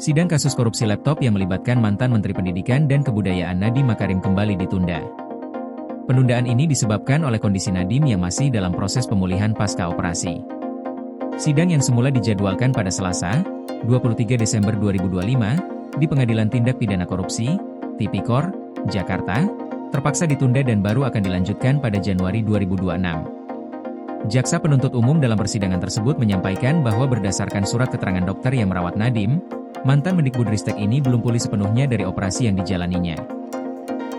Sidang kasus korupsi laptop yang melibatkan mantan Menteri Pendidikan dan Kebudayaan Nadiem Makarim kembali ditunda. Penundaan ini disebabkan oleh kondisi Nadiem yang masih dalam proses pemulihan pasca operasi. Sidang yang semula dijadwalkan pada Selasa, 23 Desember 2025, di Pengadilan Tindak Pidana Korupsi, Tipikor, Jakarta, terpaksa ditunda dan baru akan dilanjutkan pada Januari 2026. Jaksa penuntut umum dalam persidangan tersebut menyampaikan bahwa berdasarkan surat keterangan dokter yang merawat Nadiem, mantan Mendikbudristek ini belum pulih sepenuhnya dari operasi yang dijalaninya.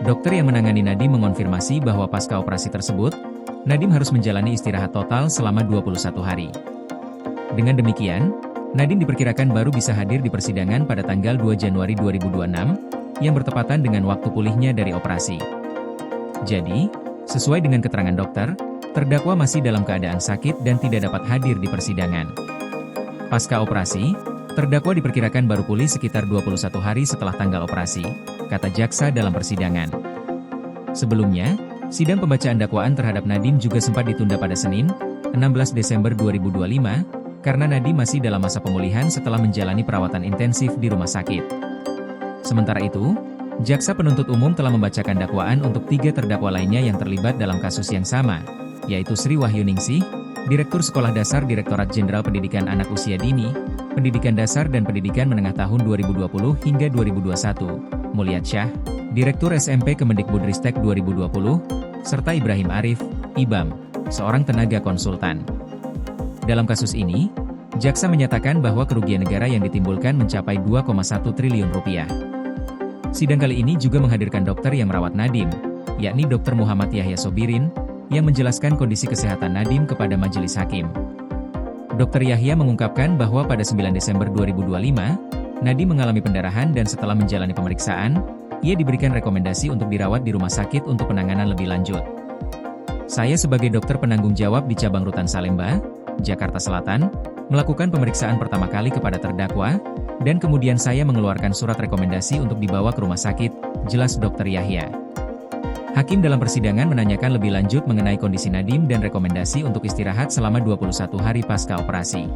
Dokter yang menangani Nadiem mengonfirmasi bahwa pasca operasi tersebut, Nadiem harus menjalani istirahat total selama 21 hari. Dengan demikian, Nadiem diperkirakan baru bisa hadir di persidangan pada tanggal 2 Januari 2026, yang bertepatan dengan waktu pulihnya dari operasi. Jadi, sesuai dengan keterangan dokter, terdakwa masih dalam keadaan sakit dan tidak dapat hadir di persidangan. Pasca operasi, terdakwa diperkirakan baru pulih sekitar 21 hari setelah tanggal operasi, kata jaksa dalam persidangan. Sebelumnya, sidang pembacaan dakwaan terhadap Nadiem juga sempat ditunda pada Senin, 16 Desember 2025, karena Nadiem masih dalam masa pemulihan setelah menjalani perawatan intensif di rumah sakit. Sementara itu, jaksa penuntut umum telah membacakan dakwaan untuk 3 terdakwa lainnya yang terlibat dalam kasus yang sama, yaitu Sri Wahyuningsih, Direktur Sekolah Dasar Direktorat Jenderal Pendidikan Anak Usia Dini, Pendidikan Dasar dan Pendidikan Menengah tahun 2020 hingga 2021, Mulyad Syah, Direktur SMP Kemendikbudristek 2020, serta Ibrahim Arif, IBAM, seorang tenaga konsultan. Dalam kasus ini, jaksa menyatakan bahwa kerugian negara yang ditimbulkan mencapai 2,1 triliun rupiah. Sidang kali ini juga menghadirkan dokter yang merawat Nadiem, yakni Dr. Muhammad Yahya Sobirin, yang menjelaskan kondisi kesehatan Nadiem kepada majelis hakim. Dr. Yahya mengungkapkan bahwa pada 9 Desember 2025, Nadiem mengalami pendarahan dan setelah menjalani pemeriksaan, ia diberikan rekomendasi untuk dirawat di rumah sakit untuk penanganan lebih lanjut. Saya sebagai dokter penanggung jawab di cabang Rutan Salemba, Jakarta Selatan, melakukan pemeriksaan pertama kali kepada terdakwa, dan kemudian saya mengeluarkan surat rekomendasi untuk dibawa ke rumah sakit, jelas Dr. Yahya. Hakim dalam persidangan menanyakan lebih lanjut mengenai kondisi Nadiem dan rekomendasi untuk istirahat selama 21 hari pasca operasi.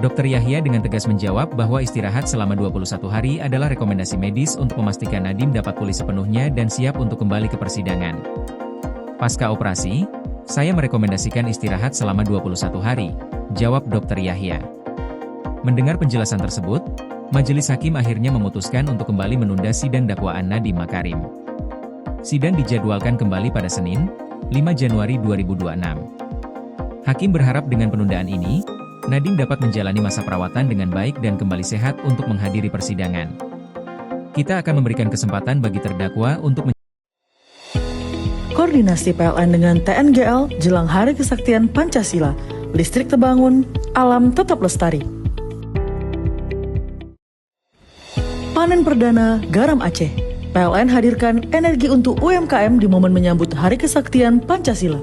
Dr. Yahya dengan tegas menjawab bahwa istirahat selama 21 hari adalah rekomendasi medis untuk memastikan Nadiem dapat pulih sepenuhnya dan siap untuk kembali ke persidangan. Pasca operasi, saya merekomendasikan istirahat selama 21 hari, jawab Dr. Yahya. Mendengar penjelasan tersebut, majelis hakim akhirnya memutuskan untuk kembali menunda sidang dakwaan Nadiem Makarim. Sidang dijadwalkan kembali pada Senin, 5 Januari 2026. Hakim berharap dengan penundaan ini, Nadiem dapat menjalani masa perawatan dengan baik dan kembali sehat untuk menghadiri persidangan. Kita akan memberikan kesempatan bagi terdakwa untuk Koordinasi PLN dengan TNGL jelang Hari Kesaktian Pancasila, listrik terbangun, alam tetap lestari. Panen perdana garam Aceh. PLN hadirkan energi untuk UMKM di momen menyambut Hari Kesaktian Pancasila.